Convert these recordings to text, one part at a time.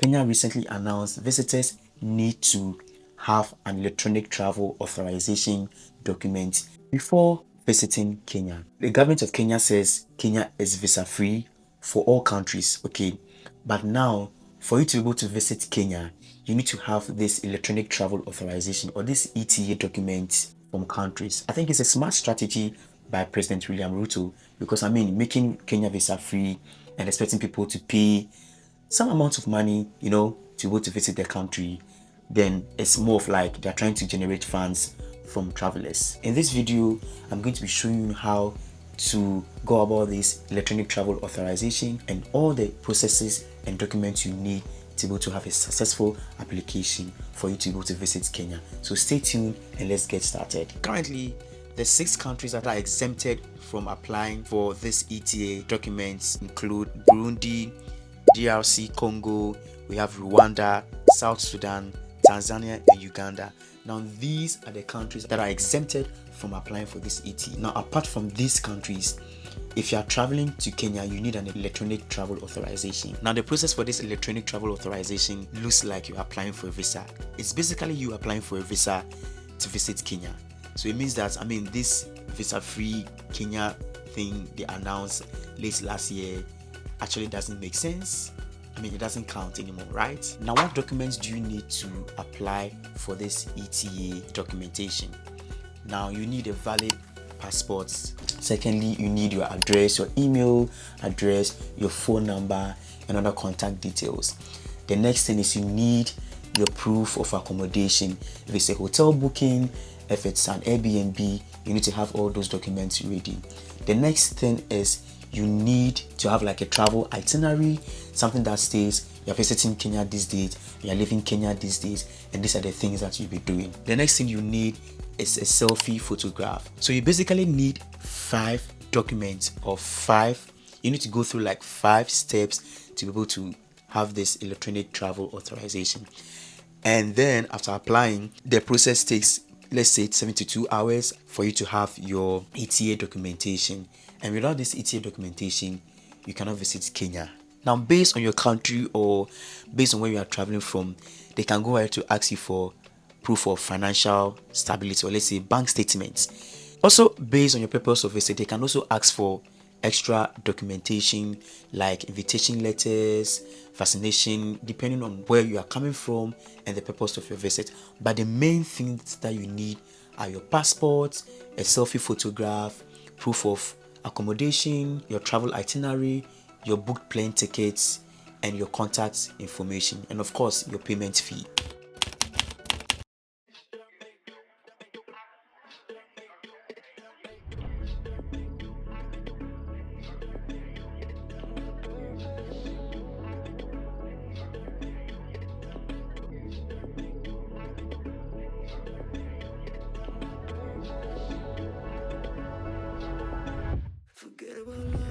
Kenya recently announced visitors need to have an electronic travel authorization document before visiting Kenya. The government of Kenya says Kenya is visa free for all countries, okay? But now, for you to be able to visit Kenya, you need to have this electronic travel authorization or this ETA document from countries. I think it's a smart strategy by President William Ruto because making Kenya visa free and expecting people to pay some amount of money, to go to visit the country, then it's more of like they're trying to generate funds from travelers. In this video, I'm going to be showing you how to go about this electronic travel authorization and all the processes and documents you need to be able to have a successful application for you to be able to visit Kenya. So stay tuned and let's get started. Currently, the 6 countries that are exempted from applying for this ETA documents include Burundi, DRC Congo, we have Rwanda, South Sudan, Tanzania, and Uganda. Now, these are the countries that are exempted from applying for this ETA. Now, apart from these countries, if you are traveling to Kenya, you need an electronic travel authorization. Now, the process for this electronic travel authorization looks like you're applying for a visa. It's basically you applying for a visa to visit Kenya. So it means that, this visa-free Kenya thing they announced late last year actually doesn't make sense. It doesn't count anymore, right? Now, what documents do you need to apply for this ETA documentation? Now, you need a valid passport. Secondly, you need your address, your email address, your phone number, and other contact details. The next thing is you need your proof of accommodation. If it's a hotel booking, if it's an Airbnb, you need to have all those documents ready. The next thing is you need to have like a travel itinerary, something that states you're visiting Kenya this date, you're leaving Kenya these days, and these are the things that you'll be doing. The next thing you need is a selfie photograph. So you basically need 5 documents or 5. You need to go through like 5 steps to be able to have this electronic travel authorization. And then after applying, the process takes, let's say, 72 hours for you to have your ETA documentation. And without this ETA documentation, you cannot visit Kenya. Now, based on your country or based on where you are traveling from, they can go ahead to ask you for proof of financial stability, or let's say bank statements. Also, based on your purpose of visit, they can also ask for extra documentation like invitation letters, vaccination, depending on where you are coming from and the purpose of your visit. But the main things that you need are your passport, a selfie photograph, proof of accommodation, your travel itinerary, your booked plane tickets, and your contact information, and of course your payment fee. Forget about love.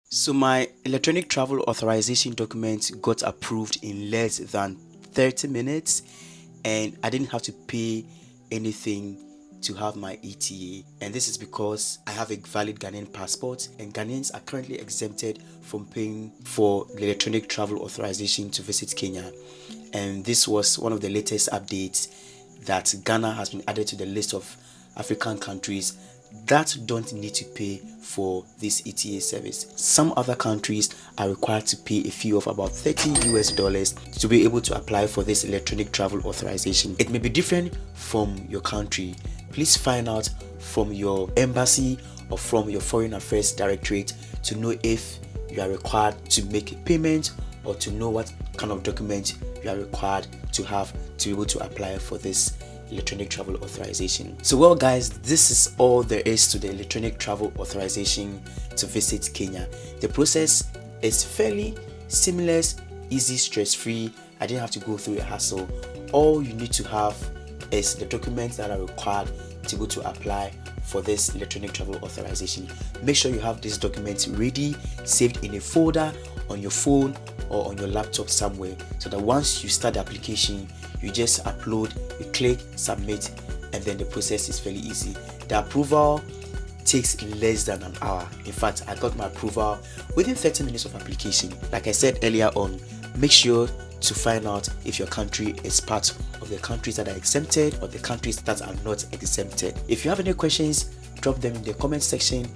So my electronic travel authorization document got approved in less than 30 minutes, and I didn't have to pay anything to have my ETA. And this is because I have a valid Ghanaian passport, and Ghanaians are currently exempted from paying for the electronic travel authorization to visit Kenya. And this was one of the latest updates, that Ghana has been added to the list of African countries that don't need to pay for this ETA service. Some other countries are required to pay a fee of about $30 to be able to apply for this electronic travel authorization. It may be different from your country. Please find out from your embassy or from your Foreign Affairs Directorate to know if you are required to make a payment, or to know what kind of document you are required to have to be able to apply for this electronic travel authorization. So well guys, this is all there is to the electronic travel authorization to visit Kenya. The process is fairly seamless, easy, stress-free. I didn't have to go through a hassle. All you need to have is the documents that are required to be able to apply for this electronic travel authorization. Make sure you have these documents ready, saved in a folder on your phone or on your laptop somewhere, so that once you start the application, you just upload, you click submit, and then the process is fairly easy. The approval takes less than an hour. In fact, I got my approval within 30 minutes of application. Like I said earlier on, make sure to find out if your country is part of the countries that are exempted or the countries that are not exempted. If you have any questions, drop them in the comment section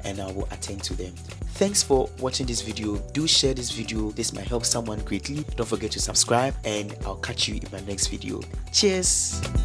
and I will attend to them. Thanks for watching this video. Do share this video. This might help someone greatly. Don't forget to subscribe, and I'll catch you in my next video. Cheers.